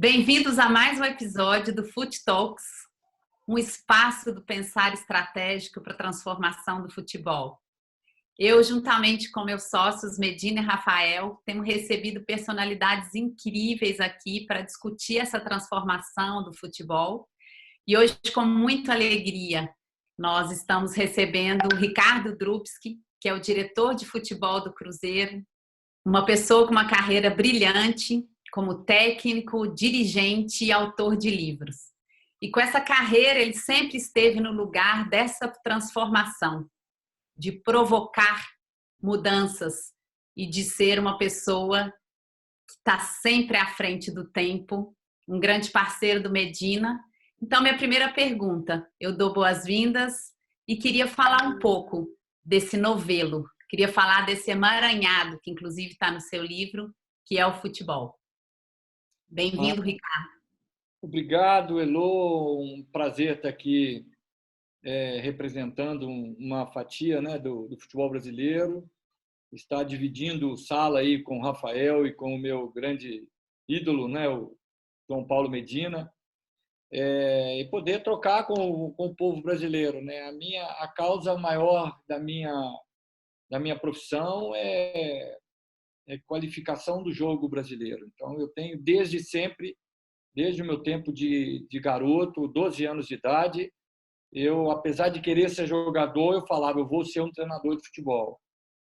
Bem-vindos a mais um episódio do Fut Talks, um espaço do pensar estratégico para a transformação do futebol. Eu, juntamente com meus sócios Medina e Rafael, temos recebido personalidades incríveis aqui para discutir essa transformação do futebol. E hoje, com muita alegria, nós estamos recebendo o Ricardo Drubsky, que é o diretor de futebol do Cruzeiro, uma pessoa com uma carreira brilhante, como técnico, dirigente e autor de livros. E com essa carreira, ele sempre esteve no lugar dessa transformação, de provocar mudanças e de ser uma pessoa que está sempre à frente do tempo, um grande parceiro do Medina. Então, minha primeira pergunta, eu dou boas-vindas e queria falar um pouco desse novelo, queria falar desse emaranhado, que inclusive está no seu livro, que é o futebol. Bem-vindo, Ricardo. Obrigado, Elô. Um prazer estar aqui representando uma fatia, né, do futebol brasileiro. Estar dividindo sala aí com o Rafael e com o meu grande ídolo, né, o João Paulo Medina, e poder trocar com o povo brasileiro, né? A causa maior da minha profissão é qualificação do jogo brasileiro. Então, eu tenho desde sempre, desde o meu tempo de garoto, 12 anos de idade, eu, apesar de querer ser jogador, eu falava, eu vou ser um treinador de futebol.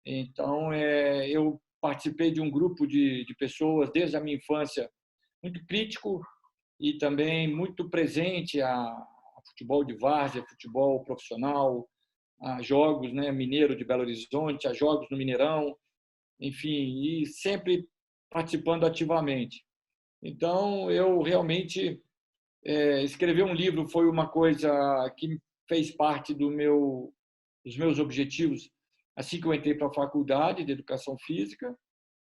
Então, eu participei de um grupo de pessoas, desde a minha infância, muito crítico e também muito presente a futebol de várzea, futebol profissional, a jogos, né, Mineiro de Belo Horizonte, a jogos no Mineirão, enfim, e sempre participando ativamente. Então, eu realmente escrever um livro foi uma coisa que fez parte dos meus objetivos assim que eu entrei para a faculdade de Educação Física.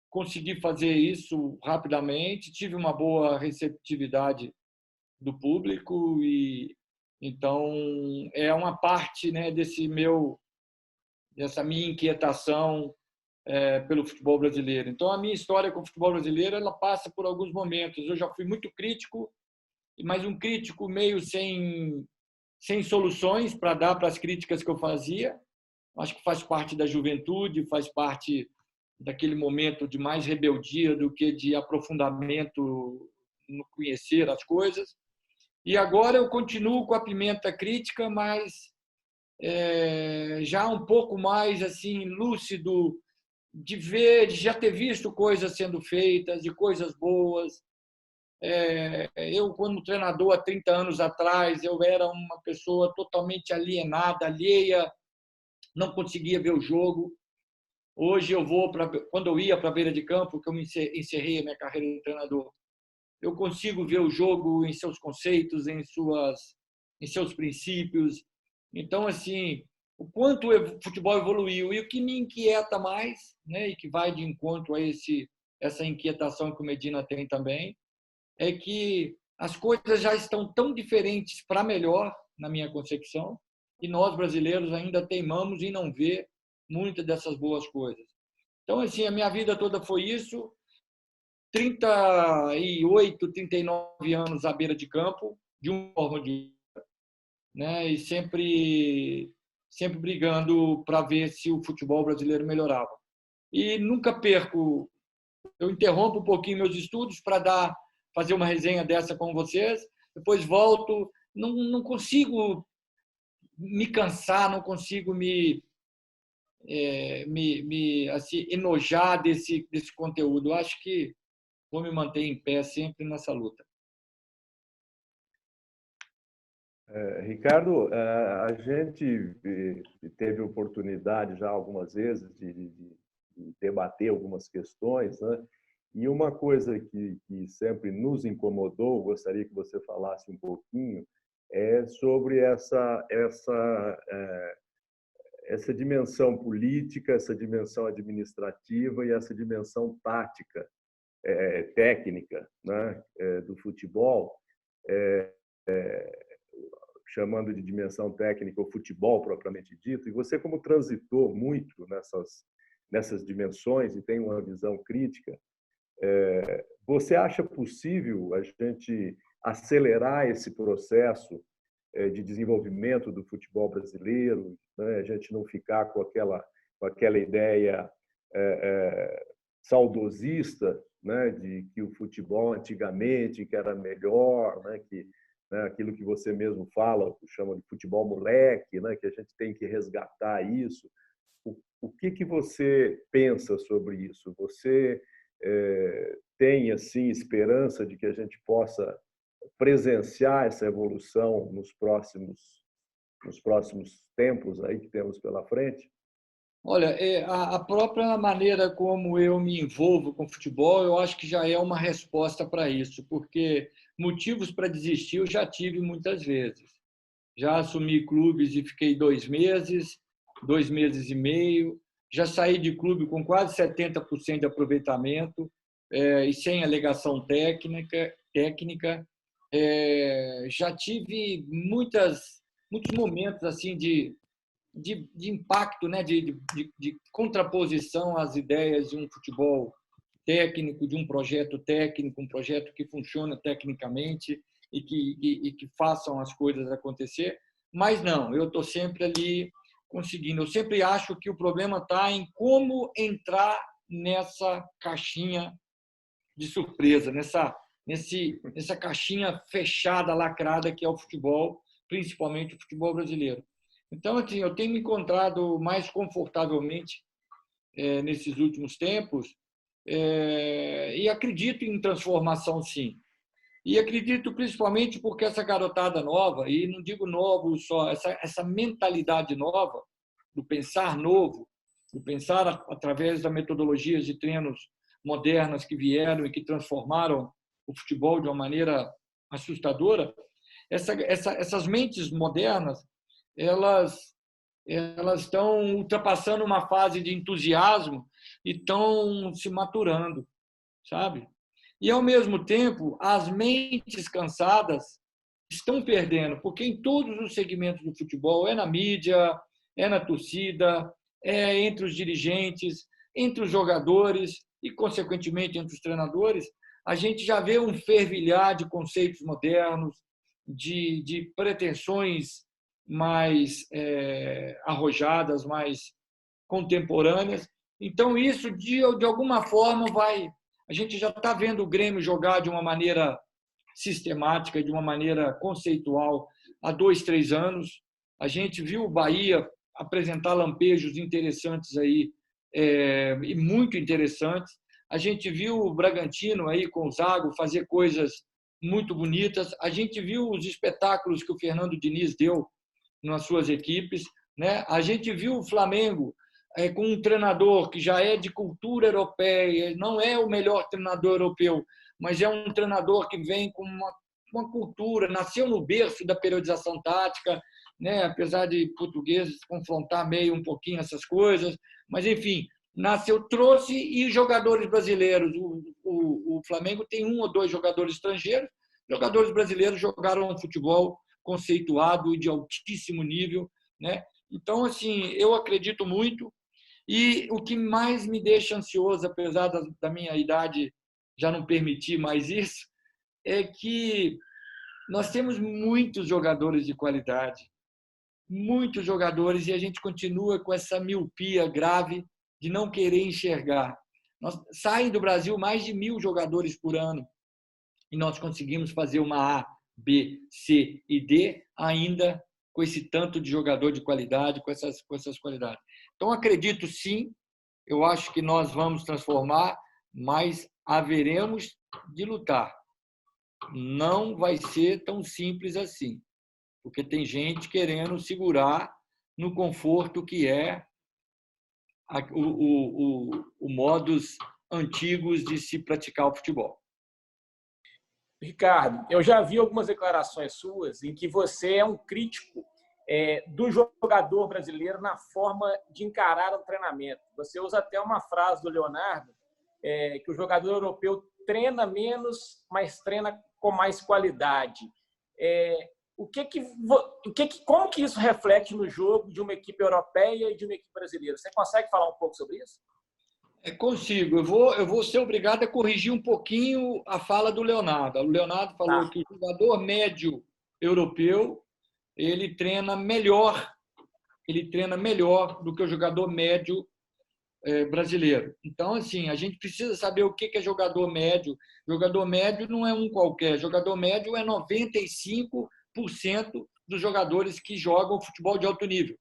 Consegui fazer isso rapidamente, tive uma boa receptividade do público e então é uma parte, né, dessa minha inquietação pelo futebol brasileiro. Então a minha história com o futebol brasileiro ela passa por alguns momentos. Eu já fui muito crítico, mas um crítico meio sem soluções para dar para as críticas que eu fazia. Acho que faz parte da juventude, faz parte daquele momento de mais rebeldia do que de aprofundamento no conhecer as coisas. E agora eu continuo com a pimenta crítica, mas já um pouco mais assim lúcido de ver, de já ter visto coisas sendo feitas, de coisas boas. Eu, quando treinador há 30 anos atrás, eu era uma pessoa totalmente alienada, alheia, não conseguia ver o jogo. Hoje quando eu ia para a beira de campo, que eu encerrei a minha carreira de treinador, eu consigo ver o jogo em seus conceitos, em seus princípios. Então, assim, o quanto o futebol evoluiu e o que me inquieta mais, né, e que vai de encontro a essa inquietação que o Medina tem também, é que as coisas já estão tão diferentes para melhor, na minha concepção, e nós brasileiros ainda teimamos em não ver muitas dessas boas coisas. Então, assim, a minha vida toda foi isso, 38, 39 anos à beira de campo, de uma forma ou de outra, né? E sempre brigando para ver se o futebol brasileiro melhorava. E nunca perco, eu interrompo um pouquinho meus estudos para fazer uma resenha dessa com vocês, depois volto, não consigo me cansar, não consigo me assim, enojar desse conteúdo. Eu acho que vou me manter em pé sempre nessa luta. Ricardo, a gente teve oportunidade já algumas vezes de debater algumas questões, né? E uma coisa que sempre nos incomodou, gostaria que você falasse um pouquinho, é sobre essa dimensão política, essa dimensão administrativa e essa dimensão tática, técnica, né, do futebol, chamando de dimensão técnica o futebol propriamente dito. E você, como transitou muito nessas dimensões e tem uma visão crítica, Você acha possível a gente acelerar esse processo de desenvolvimento do futebol brasileiro, né? A gente não ficar com aquela ideia saudosista, né? De que o futebol antigamente que era melhor, né? Que, né? Aquilo que você mesmo fala, chama de futebol moleque, né? Que a gente tem que resgatar isso. O que você pensa sobre isso? Você tem assim esperança de que a gente possa presenciar essa evolução nos próximos tempos aí que temos pela frente? Olha, a própria maneira como eu me envolvo com futebol, eu acho que já é uma resposta para isso, porque motivos para desistir eu já tive muitas vezes. Já assumi clubes e fiquei 2 meses, 2 meses e meio. Já saí de clube com quase 70% de aproveitamento e sem alegação técnica. Já tive muitos momentos assim de impacto, né? de contraposição às ideias de um futebol técnico, de um projeto técnico, um projeto que funciona tecnicamente e que façam as coisas acontecer. Mas não, eu estou sempre ali conseguindo. Eu sempre acho que o problema está em como entrar nessa caixinha de surpresa, nessa caixinha fechada, lacrada que é o futebol, principalmente o futebol brasileiro. Então, assim, eu tenho me encontrado mais confortavelmente nesses últimos tempos e acredito em transformação, sim. E acredito principalmente porque essa garotada nova, e não digo novo só, essa mentalidade nova, do pensar novo, do pensar através das metodologias de treinos modernas que vieram e que transformaram o futebol de uma maneira assustadora, essas mentes modernas, elas estão ultrapassando uma fase de entusiasmo e estão se maturando, sabe? E, ao mesmo tempo, as mentes cansadas estão perdendo, porque em todos os segmentos do futebol, na mídia, na torcida, entre os dirigentes, entre os jogadores e, consequentemente, entre os treinadores, a gente já vê um fervilhar de conceitos modernos, de pretensões mais arrojadas, mais contemporâneas. Então, isso, de alguma forma, vai... A gente já está vendo o Grêmio jogar de uma maneira sistemática, de uma maneira conceitual, há 2, 3 anos. A gente viu o Bahia apresentar lampejos interessantes aí, e muito interessantes. A gente viu o Bragantino aí com o Zago fazer coisas muito bonitas. A gente viu os espetáculos que o Fernando Diniz deu nas suas equipes, né? A gente viu o Flamengo com um treinador que já é de cultura europeia, não é o melhor treinador europeu, mas é um treinador que vem com uma cultura, nasceu no berço da periodização tática, né? Apesar de portugueses confrontar meio um pouquinho essas coisas, mas, enfim, nasceu, trouxe, e jogadores brasileiros. O Flamengo tem 1 ou 2 jogadores estrangeiros, jogadores brasileiros jogaram um futebol conceituado e de altíssimo nível, né? Então, assim, eu acredito muito. E o que mais me deixa ansioso, apesar da minha idade já não permitir mais isso, é que nós temos muitos jogadores de qualidade, muitos jogadores, e a gente continua com essa miopia grave de não querer enxergar. Saem do Brasil mais de 1.000 jogadores por ano e nós conseguimos fazer uma A, B, C e D ainda com esse tanto de jogador de qualidade, com essas qualidades. Então, acredito sim, eu acho que nós vamos transformar, mas haveremos de lutar. Não vai ser tão simples assim, porque tem gente querendo segurar no conforto que é o modus antigos de se praticar o futebol. Ricardo, eu já vi algumas declarações suas em que você é um crítico do jogador brasileiro na forma de encarar o treinamento. Você usa até uma frase do Leonardo, que o jogador europeu treina menos, mas treina com mais qualidade. Como que isso reflete no jogo de uma equipe europeia e de uma equipe brasileira? Você consegue falar um pouco sobre isso? Consigo. Eu vou ser obrigado a corrigir um pouquinho a fala do Leonardo. O Leonardo falou que o jogador médio europeu ele treina melhor do que o jogador médio brasileiro. Então, assim, a gente precisa saber o que é jogador médio. Jogador médio não é um qualquer. Jogador médio é 95% dos jogadores que jogam futebol de alto nível.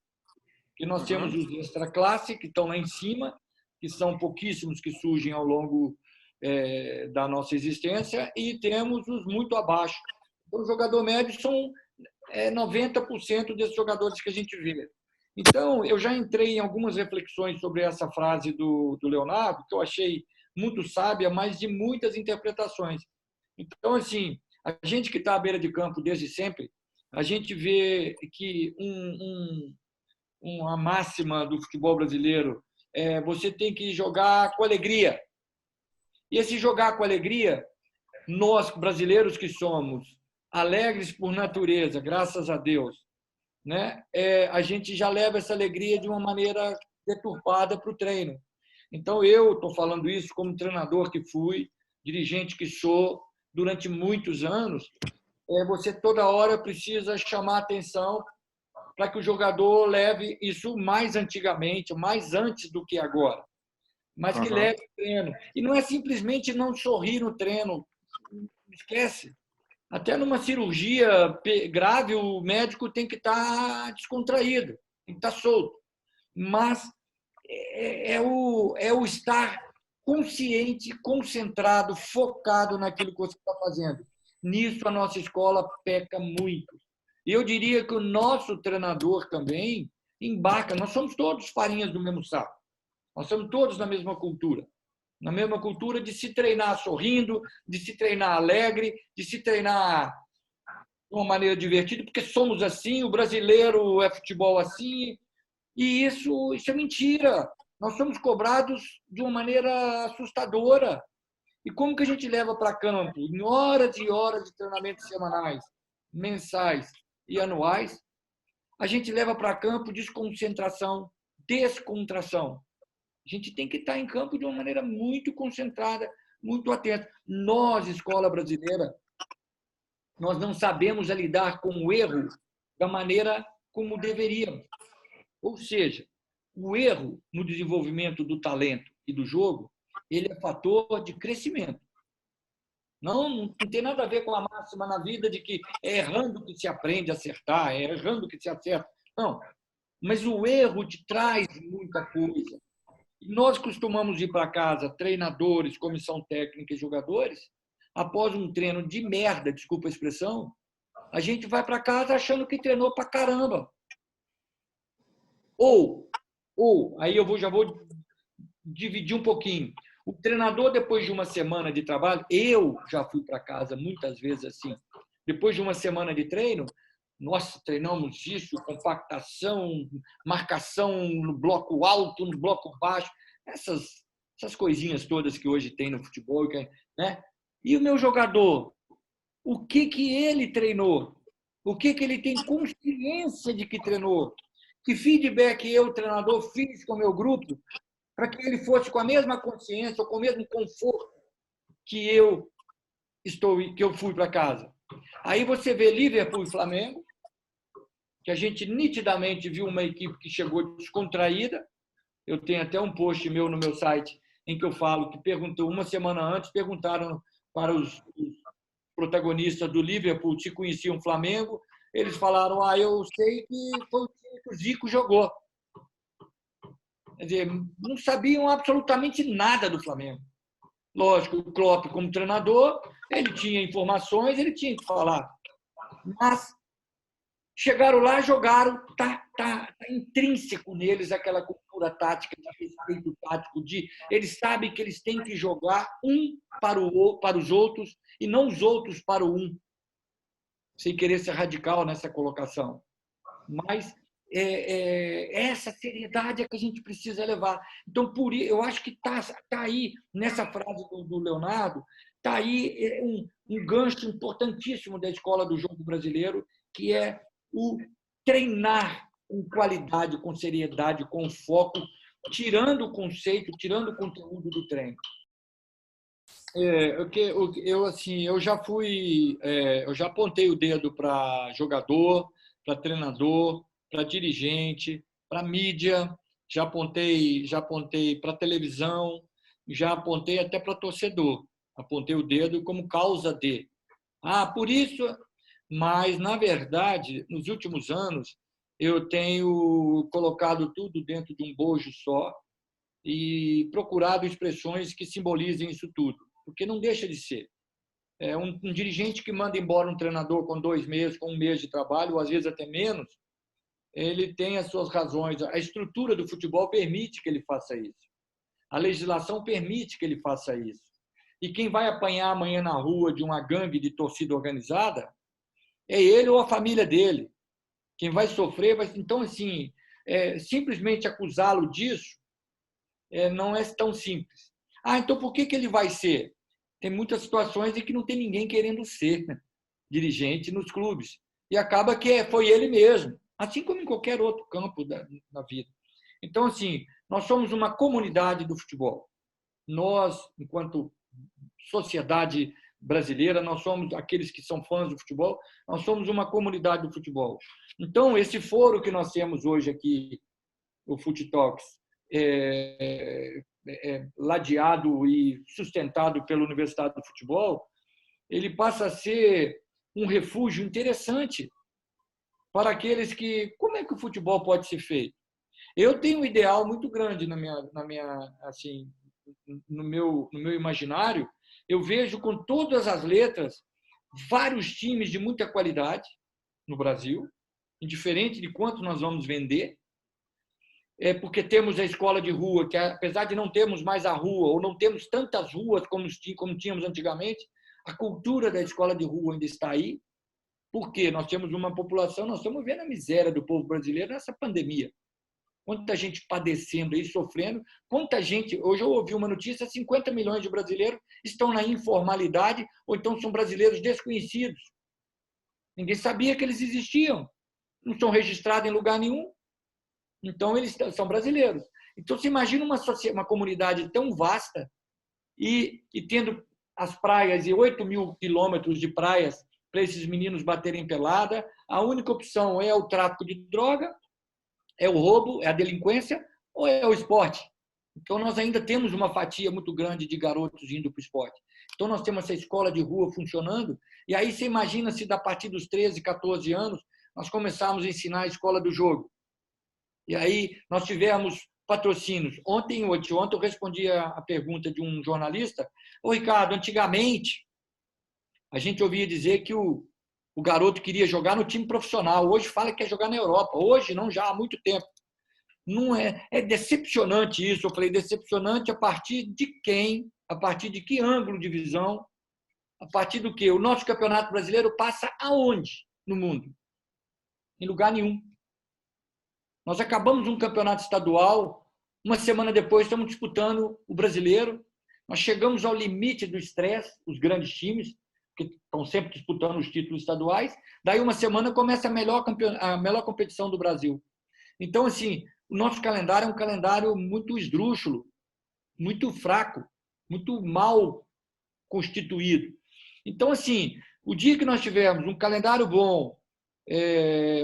Que nós temos os extra-classe, que estão lá em cima, que são pouquíssimos que surgem ao longo da nossa existência, e temos os muito abaixo. Então, o jogador médio são 90% desses jogadores que a gente vê. Então, eu já entrei em algumas reflexões sobre essa frase do Leonardo, que eu achei muito sábia, mas de muitas interpretações. Então, assim, a gente que está à beira de campo desde sempre, a gente vê que uma máxima do futebol brasileiro é você tem que jogar com alegria. E esse jogar com alegria, nós brasileiros que somos alegres por natureza, graças a Deus, né? A gente já leva essa alegria de uma maneira deturpada para o treino. Então, eu estou falando isso como treinador que fui, dirigente que sou, durante muitos anos, você toda hora precisa chamar atenção para que o jogador leve isso mais antigamente, mais antes do que agora, mas que leve o treino. E não é simplesmente não sorrir no treino, esquece. Até numa cirurgia grave, o médico tem que estar descontraído, tem que estar solto. Mas é o estar consciente, concentrado, focado naquilo que você está fazendo. Nisso a nossa escola peca muito. E eu diria que o nosso treinador também embarca. Nós somos todos farinhas do mesmo saco. Nós somos todos na mesma cultura. Na mesma cultura de se treinar sorrindo, de se treinar alegre, de se treinar de uma maneira divertida, porque somos assim, o brasileiro é futebol assim, e isso é mentira. Nós somos cobrados de uma maneira assustadora. E como que a gente leva para campo, em horas e horas de treinamentos semanais, mensais e anuais, a gente leva para campo desconcentração, descontração. A gente tem que estar em campo de uma maneira muito concentrada, muito atenta. Nós, escola brasileira, nós não sabemos lidar com o erro da maneira como deveríamos. Ou seja, o erro no desenvolvimento do talento e do jogo, ele é fator de crescimento. Não tem nada a ver com a máxima na vida de que é errando que se aprende a acertar, é errando que se acerta. Não. Mas o erro te traz muita coisa. Nós costumamos ir para casa, treinadores, comissão técnica e jogadores, após um treino de merda, desculpa a expressão, a gente vai para casa achando que treinou para caramba. Ou aí já vou dividir um pouquinho. O treinador, depois de uma semana de trabalho, eu já fui para casa muitas vezes assim, depois de uma semana de treino, nós treinamos isso, compactação, marcação no bloco alto, no bloco baixo, essas coisinhas todas que hoje tem no futebol, né? E o meu jogador, o que ele treinou? O que ele tem consciência de que treinou? Que feedback eu, treinador, fiz com o meu grupo para que ele fosse com a mesma consciência, ou com o mesmo conforto que eu fui para casa? Aí você vê Liverpool e Flamengo, que a gente nitidamente viu uma equipe que chegou descontraída. Eu tenho até um post meu no meu site em que eu falo que uma semana antes perguntaram para os protagonistas do Liverpool se conheciam o Flamengo. Eles falaram: eu sei que foi o time que o Zico jogou. Quer dizer, não sabiam absolutamente nada do Flamengo. Lógico, o Klopp, como treinador, ele tinha informações, ele tinha que falar. Mas chegaram lá, jogaram, tá intrínseco neles aquela cultura tática, de respeito tático, eles sabem que eles têm que jogar um para os outros e não os outros para o um, sem querer ser radical nessa colocação. Mas essa seriedade é que a gente precisa levar. Então, eu acho que está aí, nessa frase do Leonardo, está aí um gancho importantíssimo da escola do jogo brasileiro, que é o treinar com qualidade, com seriedade, com foco, tirando o conceito, tirando o conteúdo do treino. Eu já apontei o dedo para jogador, para treinador, para dirigente, para mídia, já apontei para televisão, já apontei até para torcedor. Apontei o dedo como causa de. Por isso, mas na verdade, nos últimos anos, eu tenho colocado tudo dentro de um bojo só e procurado expressões que simbolizem isso tudo, porque não deixa de ser. Um dirigente que manda embora um treinador com 2 meses, com 1 mês de trabalho, ou às vezes até menos, ele tem as suas razões. A estrutura do futebol permite que ele faça isso. A legislação permite que ele faça isso. E quem vai apanhar amanhã na rua de uma gangue de torcida organizada é ele ou a família dele. Quem vai sofrer vai... Então, assim, simplesmente acusá-lo disso não é tão simples. Então por que ele vai ser? Tem muitas situações em que não tem ninguém querendo ser dirigente nos clubes. E acaba que foi ele mesmo, assim como em qualquer outro campo da vida. Então, assim, nós somos uma comunidade do futebol. Nós, enquanto sociedade brasileira, nós somos aqueles que são fãs do futebol, nós somos uma comunidade do futebol. Então, esse foro que nós temos hoje aqui, o Fut Talks, ladeado e sustentado pela Universidade do Futebol, ele passa a ser um refúgio interessante para aqueles que... Como é que o futebol pode ser feito? Eu tenho um ideal muito grande assim, no meu imaginário. Eu vejo com todas as letras vários times de muita qualidade no Brasil, indiferente de quanto nós vamos vender, porque temos a escola de rua, que apesar de não termos mais a rua, ou não temos tantas ruas como tínhamos antigamente, a cultura da escola de rua ainda está aí, porque nós temos uma população, nós estamos vendo a miséria do povo brasileiro nessa pandemia. Quanta gente padecendo e sofrendo, quanta gente... Hoje eu ouvi uma notícia, 50 milhões de brasileiros estão na informalidade, ou então são brasileiros desconhecidos. Ninguém sabia que eles existiam, não são registrados em lugar nenhum. Então, eles são brasileiros. Então, você imagina uma comunidade tão vasta e tendo as praias e 8 mil quilômetros de praias para esses meninos baterem pelada. A única opção é o tráfico de droga, é o roubo, é a delinquência ou é o esporte. Então, nós ainda temos uma fatia muito grande de garotos indo para o esporte. Então, nós temos essa escola de rua funcionando. E aí, você imagina se, a partir dos 13, 14 anos, nós começarmos a ensinar a escola do jogo. E aí nós tivemos patrocínios. Ontem eu respondi a pergunta de um jornalista. Ricardo, antigamente a gente ouvia dizer que o garoto queria jogar no time profissional. Hoje fala que quer jogar na Europa. Hoje não, já há muito tempo. Não é decepcionante isso. Eu falei, decepcionante a partir de quem? A partir de que ângulo de visão? A partir do quê? O nosso campeonato brasileiro passa aonde no mundo? Em lugar nenhum. Nós acabamos um campeonato estadual, uma semana depois estamos disputando o brasileiro. Nós chegamos ao limite do estresse, os grandes times, que estão sempre disputando os títulos estaduais. Daí, uma semana, começa a melhor competição do Brasil. Então, assim, o nosso calendário é um calendário muito esdrúxulo, muito fraco, muito mal constituído. Então, assim, o dia que nós tivermos um calendário bom,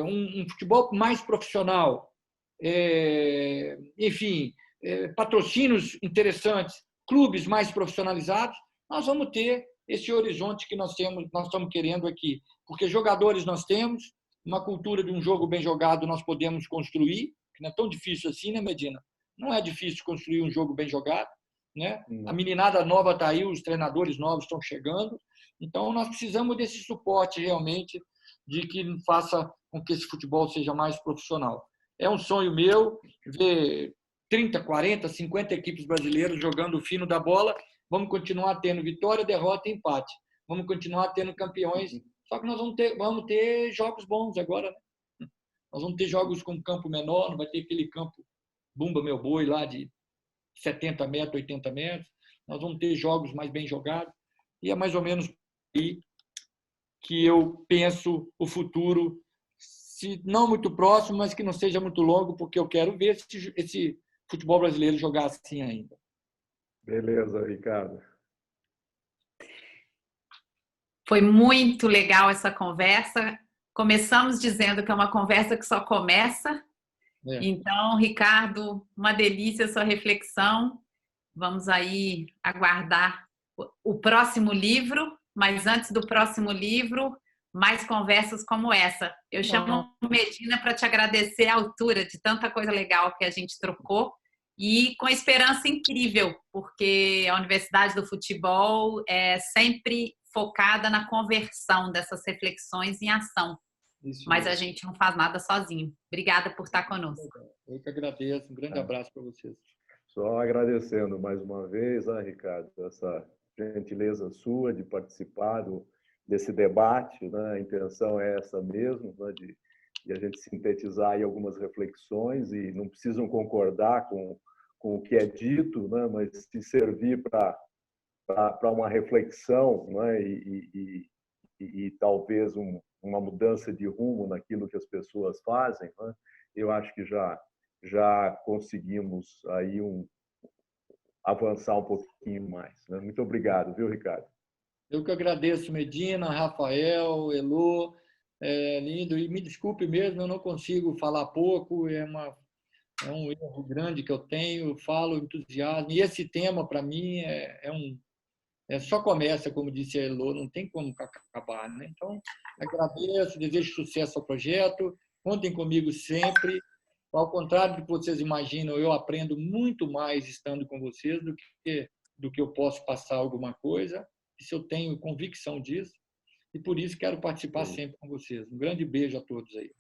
um futebol mais profissional, enfim, patrocínios interessantes, clubes mais profissionalizados, nós vamos ter esse horizonte que nós estamos querendo aqui. Porque jogadores nós temos, uma cultura de um jogo bem jogado nós podemos construir, que não é tão difícil assim, né, Medina? Não é difícil construir um jogo bem jogado, né? A meninada nova está aí, os treinadores novos estão chegando. Então, nós precisamos desse suporte realmente de que faça com que esse futebol seja mais profissional. É um sonho meu ver 30, 40, 50 equipes brasileiras jogando o fino da bola. Vamos continuar tendo vitória, derrota e empate. Vamos continuar tendo campeões. Só que nós vamos ter jogos bons agora, né? Nós vamos ter jogos com campo menor, não vai ter aquele campo Bumba Meu Boi lá de 70 metros, 80 metros. Nós vamos ter jogos mais bem jogados. E é mais ou menos aí que eu penso o futuro, se não muito próximo, mas que não seja muito longo, porque eu quero ver esse futebol brasileiro jogar assim ainda. Beleza, Ricardo. Foi muito legal essa conversa. Começamos dizendo que é uma conversa que só começa. Então, Ricardo, uma delícia a sua reflexão. Vamos aí aguardar o próximo livro, mas antes do próximo livro, mais conversas como essa. Eu chamo Medina para te agradecer a altura de tanta coisa legal que a gente trocou e com esperança incrível, porque a Universidade do Futebol é sempre focada na conversão dessas reflexões em ação. Isso mas mesmo. A gente não faz nada sozinho. Obrigada por estar conosco. Eu que agradeço. Um grande abraço para vocês. Só agradecendo mais uma vez, Ricardo, essa gentileza sua de participar desse debate. Né? A intenção é essa mesmo, né? de a gente sintetizar aí algumas reflexões e não precisam concordar com o que é dito, né? Mas se servir para uma reflexão, né? e talvez uma mudança de rumo naquilo que as pessoas fazem, né? Eu acho que já conseguimos aí avançar um pouquinho mais. Né? Muito obrigado, viu, Ricardo? Eu que agradeço, Medina, Rafael, Elô, lindo. E me desculpe mesmo, eu não consigo falar pouco, é um erro grande que eu tenho, falo entusiasmo. E esse tema, para mim, só começa, como disse a Elô, não tem como acabar. Né? Então, agradeço, desejo sucesso ao projeto, contem comigo sempre. Ao contrário do que vocês imaginam, eu aprendo muito mais estando com vocês do que eu posso passar alguma coisa. Isso eu tenho convicção disso e por isso quero participar sempre com vocês. Um grande beijo a todos aí.